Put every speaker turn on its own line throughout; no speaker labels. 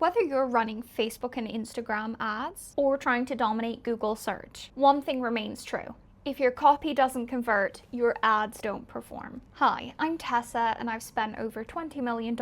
Whether you're running Facebook and Instagram ads or trying to dominate Google search, one thing remains true. If your copy doesn't convert, your ads don't perform. Hi, I'm Tessa, and I've spent over $20 million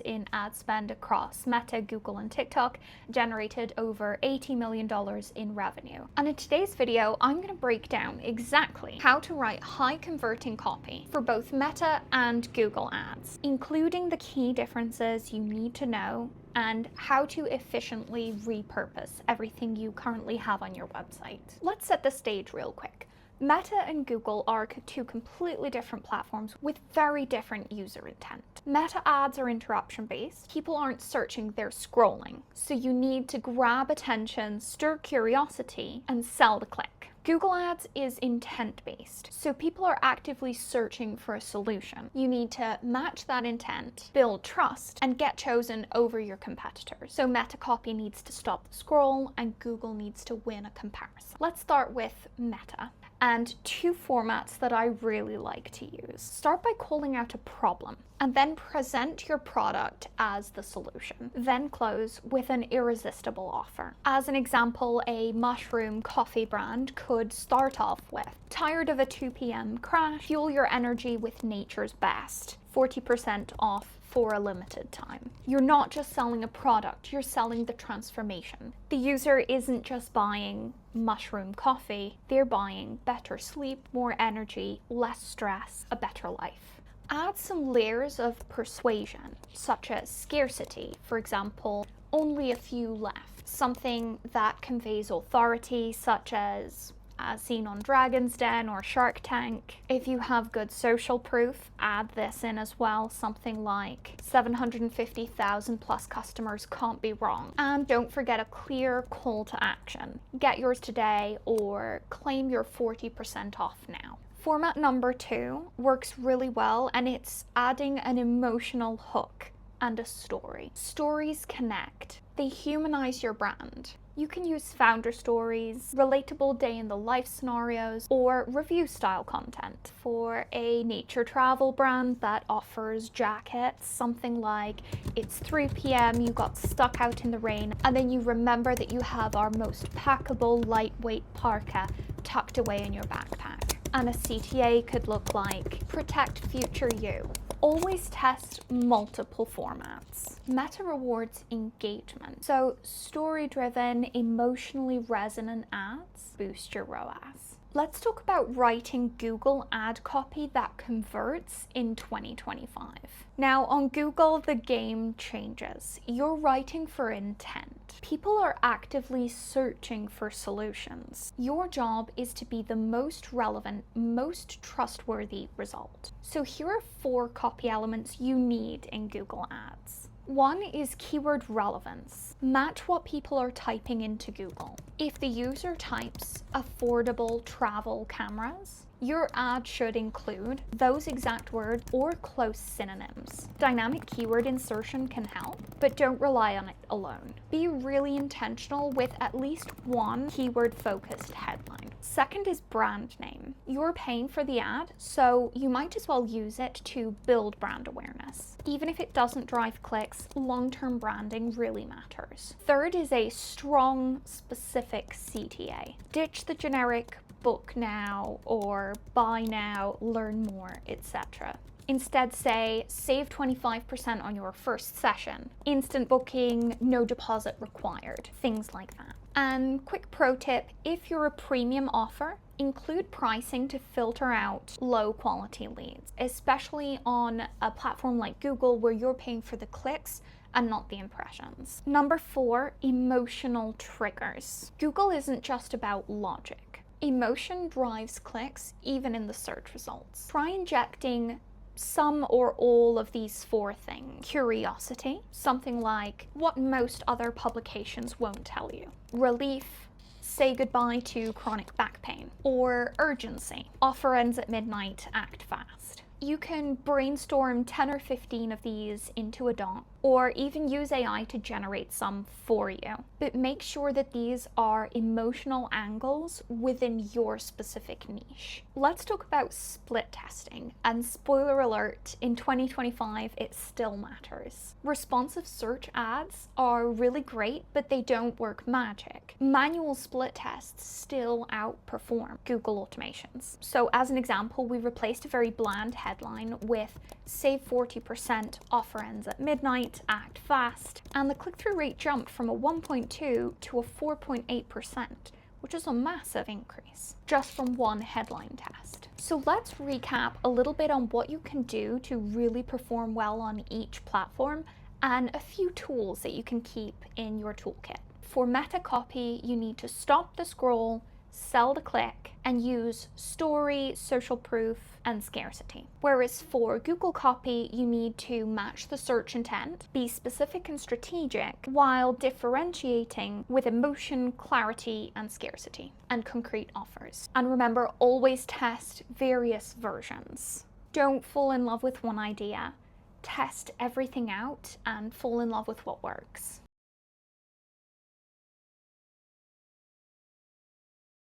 in ad spend across Meta, Google, and TikTok, generated over $80 million in revenue. And in today's video, I'm going to break down exactly how to write high converting copy for both Meta and Google ads, including the key differences you need to know and how to efficiently repurpose everything you currently have on your website. Let's set the stage real quick. Meta and Google are two completely different platforms with very different user intent. Meta ads are interruption-based. People aren't searching, they're scrolling. So you need to grab attention, stir curiosity, and sell the click. Google Ads is intent-based, so people are actively searching for a solution. You need to match that intent, build trust, and get chosen over your competitors. So Meta copy needs to stop the scroll, and Google needs to win a comparison. Let's start with Meta, and two formats that I really like to use. Start by calling out a problem, and then present your product as the solution. Then close with an irresistible offer. As an example, a mushroom coffee brand could start off with, tired of a 2 p.m. crash? Fuel your energy with nature's best. 40% off for a limited time. You're not just selling a product, you're selling the transformation. The user isn't just buying mushroom coffee, they're buying better sleep, more energy, less stress, a better life. Add some layers of persuasion, such as scarcity, for example, only a few left. Something that conveys authority, such as seen on Dragon's Den or Shark Tank. If you have good social proof, add this in as well, something like 750,000 plus customers can't be wrong. And don't forget a clear call to action. Get yours today or claim your 40% off now. Format number 2 works really well, and it's adding an emotional hook and a story. Stories connect. They humanize your brand. You can use founder stories, relatable day in the life scenarios, or review style content. For a nature travel brand that offers jackets, something like, it's 3 p.m., you got stuck out in the rain, and then you remember that you have our most packable, lightweight parka tucked away in your backpack. And a CTA could look like, protect future you. Always test multiple formats. Meta rewards engagement. So story-driven, emotionally resonant ads boost your ROAS. Let's talk about writing Google ad copy that converts in 2025. Now on Google, the game changes. You're writing for intent. People are actively searching for solutions. Your job is to be the most relevant, most trustworthy result. So here are 4 copy elements you need in Google Ads. 1 is keyword relevance. Match what people are typing into Google. If the user types affordable travel cameras, your ad should include those exact words or close synonyms. Dynamic keyword insertion can help, but don't rely on it alone. Be really intentional with at least one keyword-focused headline. Second is brand name. You're paying for the ad, so you might as well use it to build brand awareness. Even if it doesn't drive clicks, long-term branding really matters. Third is a strong, specific CTA. Ditch the generic book now or buy now, learn more, etc. Instead say, save 25% on your first session, instant booking, no deposit required, things like that. And quick pro tip, if you're a premium offer, include pricing to filter out low quality leads, especially on a platform like Google where you're paying for the clicks and not the impressions. Number 4, emotional triggers. Google isn't just about logic. Emotion drives clicks even in the search results. Try injecting some or all of these 4 things. Curiosity, something like what most other publications won't tell you. Relief, say goodbye to chronic back pain. Or urgency, offer ends at midnight, act fast. You can brainstorm 10 or 15 of these into a doc or even use AI to generate some for you. But make sure that these are emotional angles within your specific niche. Let's talk about split testing, and spoiler alert, in 2025 it still matters. Responsive search ads are really great, but they don't work magic. Manual split tests still outperform Google automations. So as an example, we replaced a very bland headline with "Save 40%, offer ends at midnight, act fast," and the click-through rate jumped from a 1.2 to a 4.8%, which is a massive increase just from one headline test. So let's recap a little bit on what you can do to really perform well on each platform and a few tools that you can keep in your toolkit. For meta copy, you need to stop the scroll, sell the click, and use story, social proof, and scarcity. Whereas for Google copy, you need to match the search intent, be specific and strategic, while differentiating with emotion, clarity, and scarcity, and concrete offers. And remember, always test various versions. Don't fall in love with one idea. Test everything out and fall in love with what works.